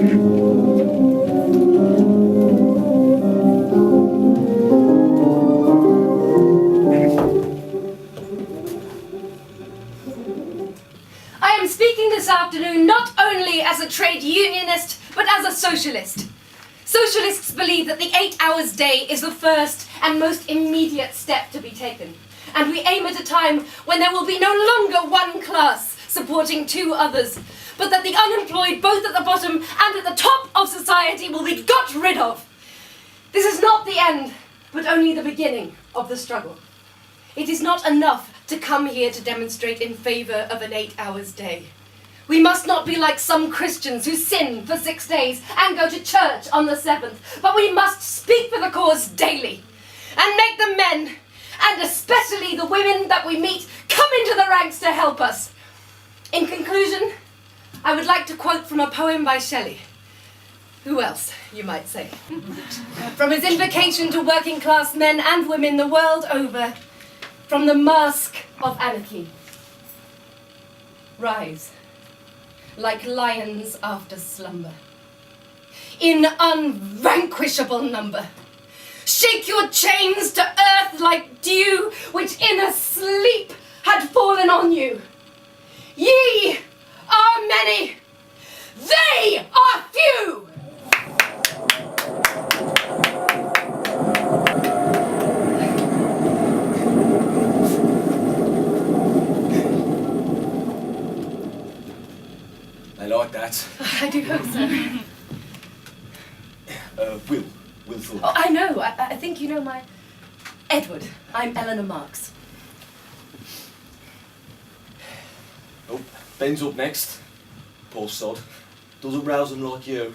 I am speaking this afternoon not only as a trade unionist, but as a socialist. Socialists believe that the 8 hours day is the first and most immediate step to be taken. And we aim at a time when there will be no longer one class supporting two others, but that the unemployed, both at the bottom and at the top of society, will be got rid of. This is not the end, but only the beginning of the struggle. It is not enough to come here to demonstrate in favour of an 8 hours day. We must not be like some Christians who sin for 6 days and go to church on the 7th, but we must speak for the cause daily and make the men, and especially the women that we meet, come into the ranks to help us. In conclusion, I would like to quote from a poem by Shelley. Who else, you might say? From his invocation to working class men and women the world over, from the mask of anarchy. Rise, like lions after slumber, in unvanquishable number. Shake your chains to earth like dew, which in a sleep had fallen on you. Ye are many, they are few. I like that. I do hope so. Will Thorne. Oh, I know. I think you know my Edward. I'm Eleanor Marx. Oh, Ben's up next. Poor sod. Doesn't rouse them like you.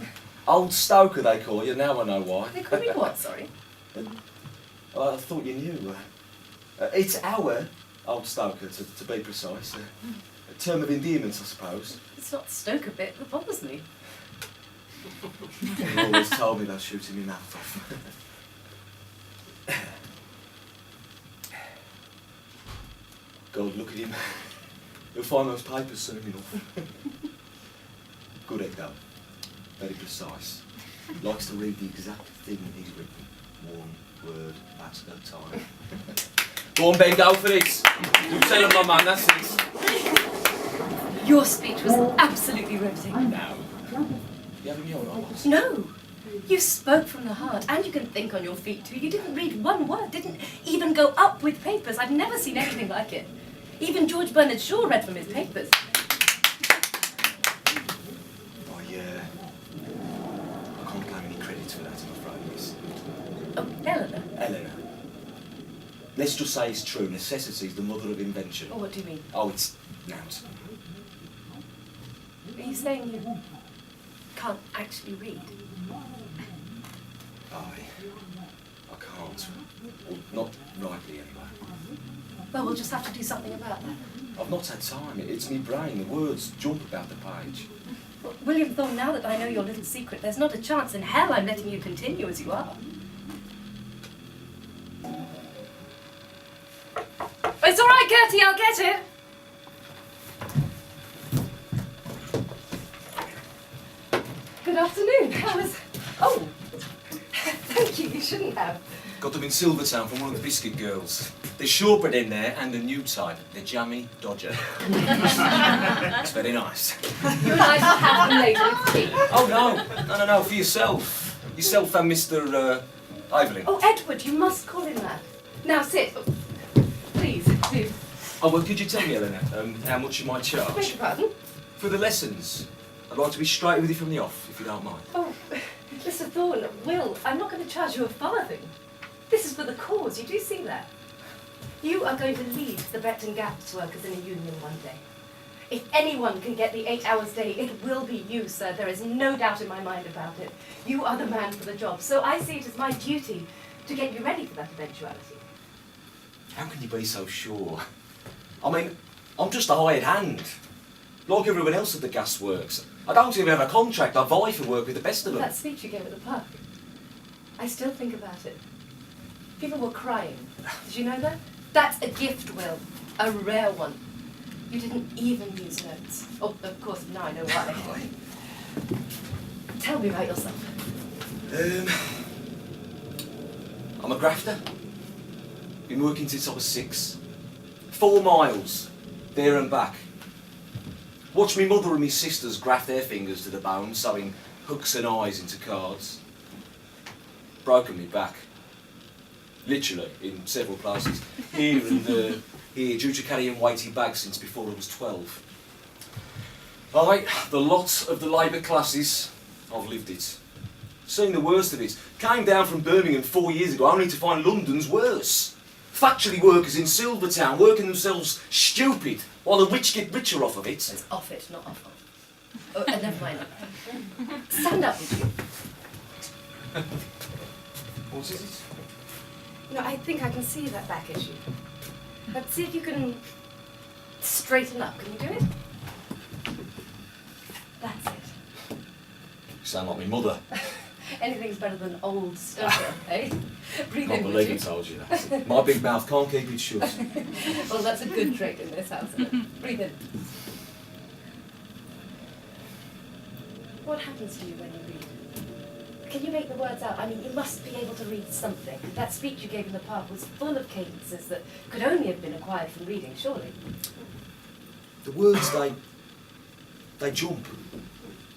Old Stoker they call you, now I know why. They call me what, sorry? I thought you knew. It's our Old Stoker, to be precise. A term of endearment, I suppose. It's not the Stoker bit that bothers me. You always told me about shooting me mouth off. God, look at him. He'll find those papers soon enough. Good egg though. Very precise. Likes to read the exact thing he's written. One word at a time. Go on, Ben, go for it. You tell him, my man, that's it. Your speech was absolutely riveting. Now. You having your eyes? No. You spoke from the heart, and you can think on your feet too. You didn't read one word, didn't even go up with papers. I've never seen anything like it. Even George Bernard Shaw read from his papers. Oh, yeah. I can't claim any credit for that, I'm afraid, miss. Oh, Eleanor. Eleanor. Let's just say it's true. Necessity's the mother of invention. Oh, what do you mean? Oh, it's nouns. Are you saying you can't actually read? I can't. Well, not rightly, anyway. Well, we'll just have to do something about that. I've not had time. It's me brain. The words jump about the page. Well, William Thorne, now that I know your little secret, there's not a chance in hell I'm letting you continue as you are. It's all right, Gertie, I'll get it. Good afternoon. How was... Oh, thank you. You shouldn't have. Got them in Silvertown from one of the biscuit girls. There's shortbread in there and a new type, the Jammy Dodger. It's very nice. You and I shall have them later with tea. Oh, no, for yourself. Yourself and Mr. Ivory. Oh, Edward, you must call him that. Now sit. Oh, please, do. Oh, well, could you tell me, Eleanor, how much you might Beg charge? your pardon? For the lessons. I'd like to be straight with you from the off, if you don't mind. Oh, Mr. Thorne, Will, I'm not going to charge you a farthing. This is for the cause, you do see that? You are going to lead the Becton Gaps workers in a union one day. If anyone can get the 8 hours day, it will be you, sir. There is no doubt in my mind about it. You are the man for the job, so I see it as my duty to get you ready for that eventuality. How can you be so sure? I mean, I'm just a hired hand. Like everyone else at the gas works. I don't even have a contract. I vie for work with the best of them. That speech you gave at the park, I still think about it. People were crying. Did you know that? That's a gift, Will. A rare one. You didn't even use notes. Oh, of course, now I know why. tell me about yourself. I'm a grafter. Been working since I was 6. 4 miles, there and back. Watched me mother and me sisters graft their fingers to the bone, sewing hooks and eyes into cards. Broken me back. Literally, in several places. Here and here, due to carrying weighty bags since before I was 12. The lot of the labour classes, I've lived it. Seen the worst of it. Came down from Birmingham 4 years ago only to find London's worse. Factory workers in Silvertown working themselves stupid while the rich get richer off of it. It's off it, not off of. Oh, never mind. Stand up with you. What is it? No, I think I can see that back issue. But see if you can straighten up. Can you do it? That's it. You sound like my mother. Anything's better than old stutter, eh? Breathe in, Not would believe you? I told you that. My big mouth can't keep it shut. Well, that's a good trait in this house, isn't it? Breathe in. What happens to you when you read? Can you make the words out? I mean, you must be able to read something. That speech you gave in the park was full of cadences that could only have been acquired from reading, surely. The words, they jump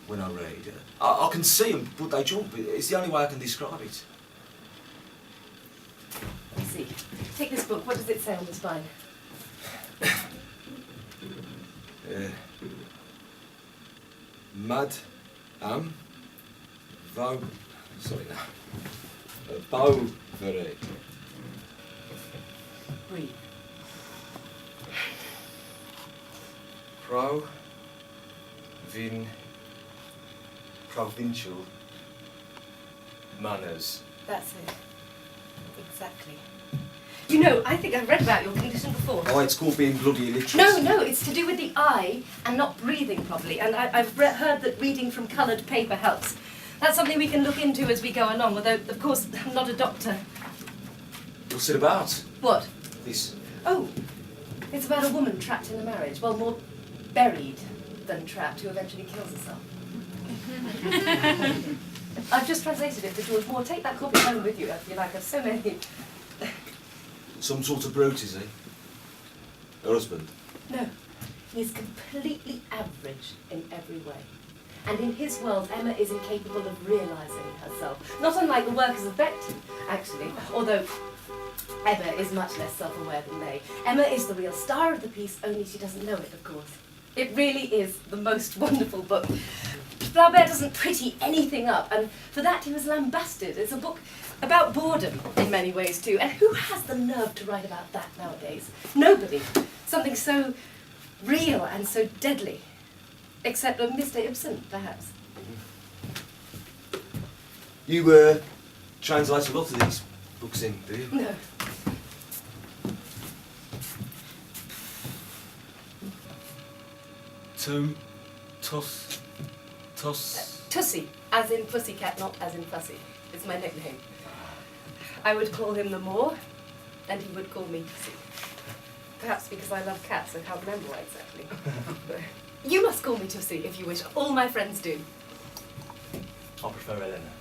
when I read. I can see them, but they jump. It's the only way I can describe it. Let's see. Take this book. What does it say on the spine? Mad am Bovary. Breathe. Provincial manners. That's it. Exactly. You know, I think I've read about your condition before. Oh, it's called being bloody illiterate. No, it's to do with the eye and not breathing properly. And I've heard that reading from coloured paper helps. That's something we can look into as we go along, although, of course, I'm not a doctor. What's it about? What? This. Oh, it's about a woman trapped in a marriage. Well, more buried than trapped, who eventually kills herself. I've just translated it for George Moore. Take that copy home with you if you like. There's so many. Some sort of brute, is he? Her husband? No, he's completely average in every way. And in his world, Emma is incapable of realising herself. Not unlike the workers of Beckton, actually, although Emma is much less self-aware than they. Emma is the real star of the piece, only she doesn't know it, of course. It really is the most wonderful book. Flaubert doesn't pretty anything up, and for that he was lambasted. It's a book about boredom in many ways too, and who has the nerve to write about that nowadays? Nobody. Something so real and so deadly. Except Mr. Ibsen, perhaps. You translate a lot of these books in, do you? No. Tussy, as in pussycat, not as in fussy. It's my nickname. I would call him the Moor, and he would call me Tussy. Perhaps because I love cats, I can't remember why exactly. You must call me Tussy if you wish. All my friends do. I prefer Eleanor.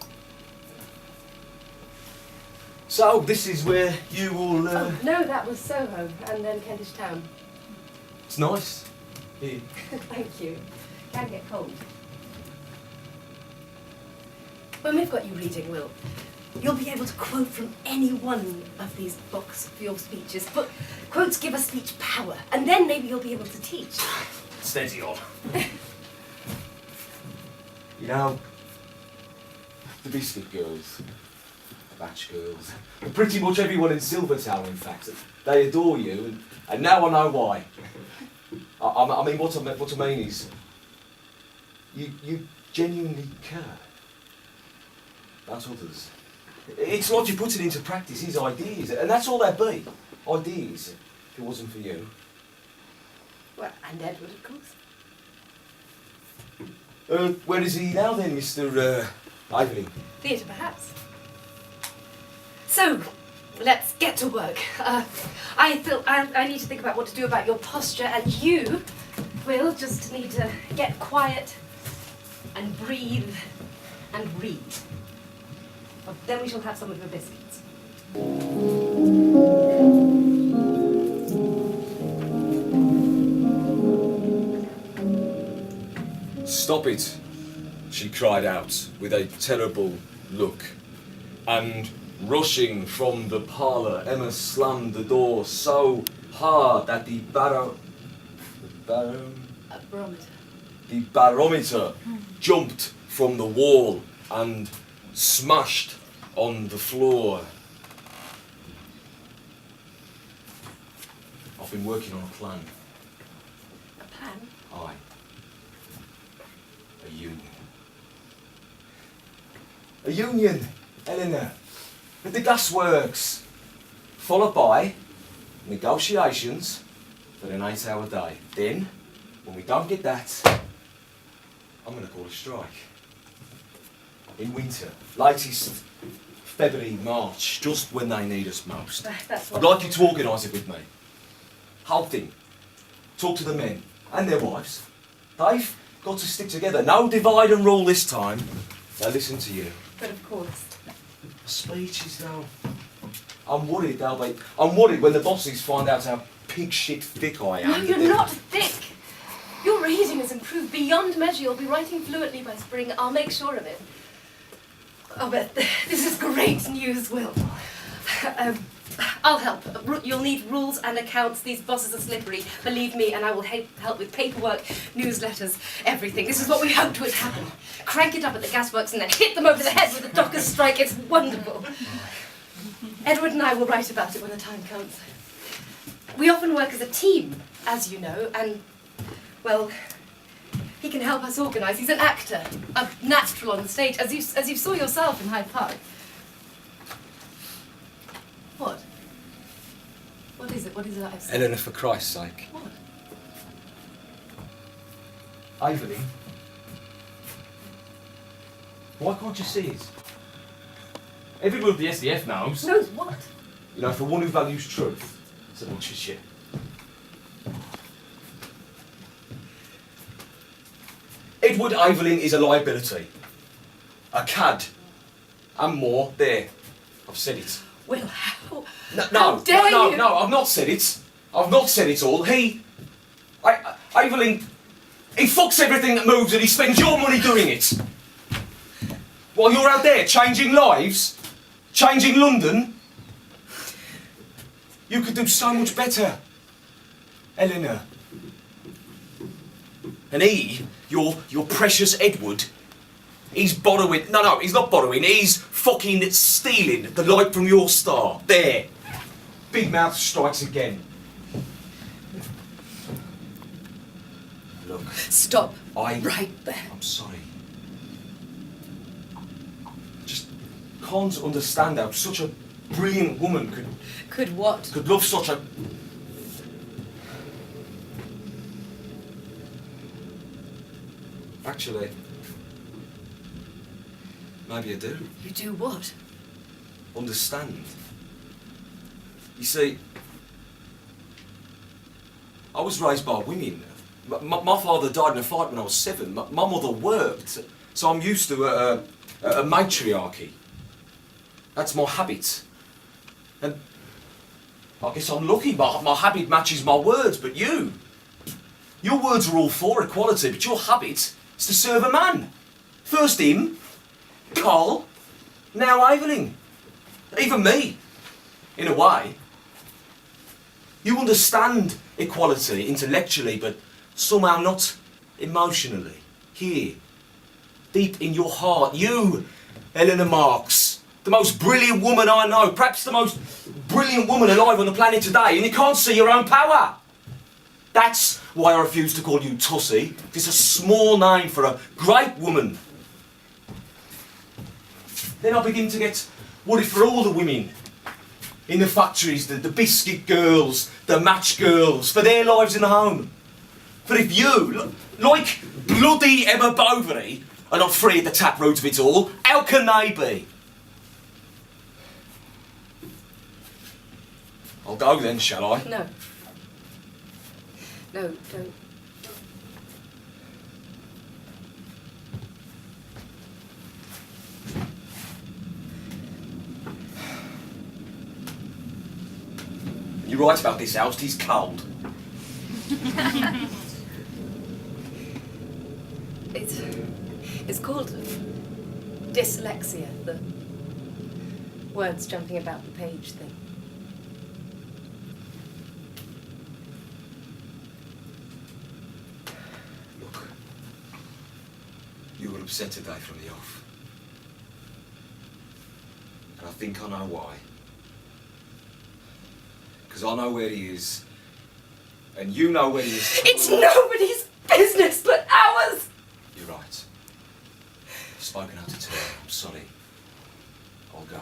So, this is where you all... Oh, no, that was Soho, and then Kentish Town. It's nice. Here. Thank you. Can get cold. When we've got you reading, Will, you'll be able to quote from any one of these books for your speeches. But quotes give a speech power, and then maybe you'll be able to teach. Steady on. You know, the Biscuit Girls, the Batch Girls, and pretty much everyone in Silvertown, in fact, they adore you, and now I know why. I mean, what I mean is, you genuinely care about others. It's like you're putting into practice his ideas, and that's all they'd be, ideas, if it wasn't for you. Well, and Edward, of course. Where is he now then, Mr. Ivy? Theatre, perhaps. So, let's get to work. I feel I need to think about what to do about your posture, and you, Will, just need to get quiet and breathe and read. Well, then we shall have some of your biscuits. Stop it, she cried out with a terrible look. And rushing from the parlour, Emma slammed the door so hard that the barometer jumped from the wall and smashed on the floor. I've been working on a plan. A plan? Aye. A union. A union, Eleanor, with the gasworks, followed by negotiations for an 8-hour day. Then, when we don't get that, I'm going to call a strike. In winter, latest February, March, just when they need us most. I'd like you to organise it with me. Whole thing. Talk to the men and their wives. They've got to stick together. No divide and rule this time. They'll listen to you. But of course. Speeches though. I'm worried when the bosses find out how pig shit thick I am. No, you're not thick. Your reading has improved beyond measure. You'll be writing fluently by spring. I'll make sure of it. Oh, but this is great news, Will. I'll help. You'll need rules and accounts. These bosses are slippery. Believe me, and I will help with paperwork, newsletters, everything. This is what we hoped would happen. Crank it up at the gasworks and then hit them over the head with a dockers' strike. It's wonderful. Edward and I will write about it when the time comes. We often work as a team, as you know, and, well, he can help us organise. He's an actor, a natural on the stage, as you saw yourself in Hyde Park. What? What is it? What is it I've said? Eleanor, for Christ's sake. What? Evelyn. Why can't you see it? Everyone at the SDF knows. Knows what? You know, for one who values truth, so much as you. Edward Evelyn is a liability. A cad. And more. There. I've said it. Well, how No, dare you? No, I've not said it. I've not said it all. Evelyn, he fucks everything that moves and he spends your money doing it. While you're out there changing lives, changing London, you could do so much better, Eleanor. And he, your precious Edward, he's borrowing, no, he's not borrowing, he's fucking stealing the light from your star. There. Big mouth strikes again. Look. Stop. Right there. I'm sorry. Just can't understand how such a brilliant woman Could what? could love such a... Actually, maybe I do. You do what? Understand. You see, I was raised by women. My father died in a fight when I was 7. My mother worked, so I'm used to a matriarchy. That's my habit. And I guess I'm lucky, my habit matches my words, but your words are all for equality, but your habit is to serve a man. First him, Carl, now Evelyn. Even me, in a way. You understand equality intellectually, but somehow not emotionally. Here, deep in your heart, you, Eleanor Marx, the most brilliant woman I know, perhaps the most brilliant woman alive on the planet today, and you can't see your own power. That's why I refuse to call you Tussy. It's a small name for a great woman. Then I begin to get worried for all the women in the factories, the biscuit girls, the match girls, for their lives in the home. For if you, like bloody Emma Bovary, are not free at the taproot of it all, how can they be? I'll go then, shall I? No. No, don't. You're right about this house, he's cold. It's called dyslexia, the words jumping about the page thing. Look, you were upset today from the off. And I think I know why. Because I know where he is, and you know where he is. It's nobody's business but ours! You're right. I've spoken out to Thorne. I'm sorry. I'll go.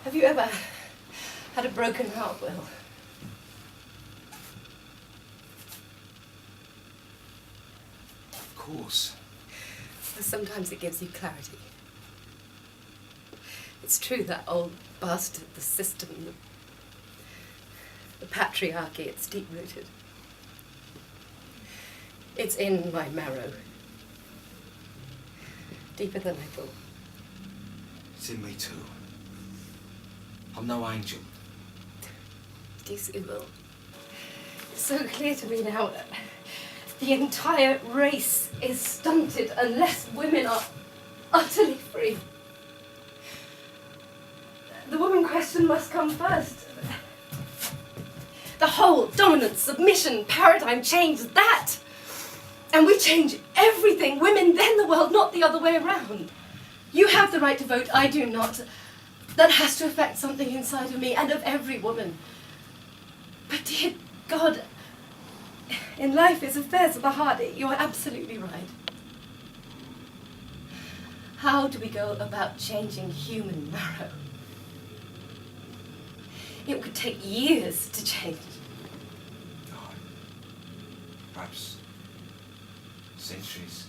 Have you ever had a broken heart, Will? Of course. Sometimes it gives you clarity. It's true, that old bastard, the system, the patriarchy, it's deep-rooted. It's in my marrow. Deeper than I thought. It's in me too. I'm no angel. Do you see, Will? It's so clear to me now that the entire race is stunted unless women are utterly free. The woman question must come first. The whole dominance, submission, paradigm change, that. And we change everything. Women, then the world, not the other way around. You have the right to vote, I do not. That has to affect something inside of me and of every woman. But dear God, in life it's affairs of the heart. You're absolutely right. How do we go about changing human marrow? It would take years to change. No. Perhaps centuries.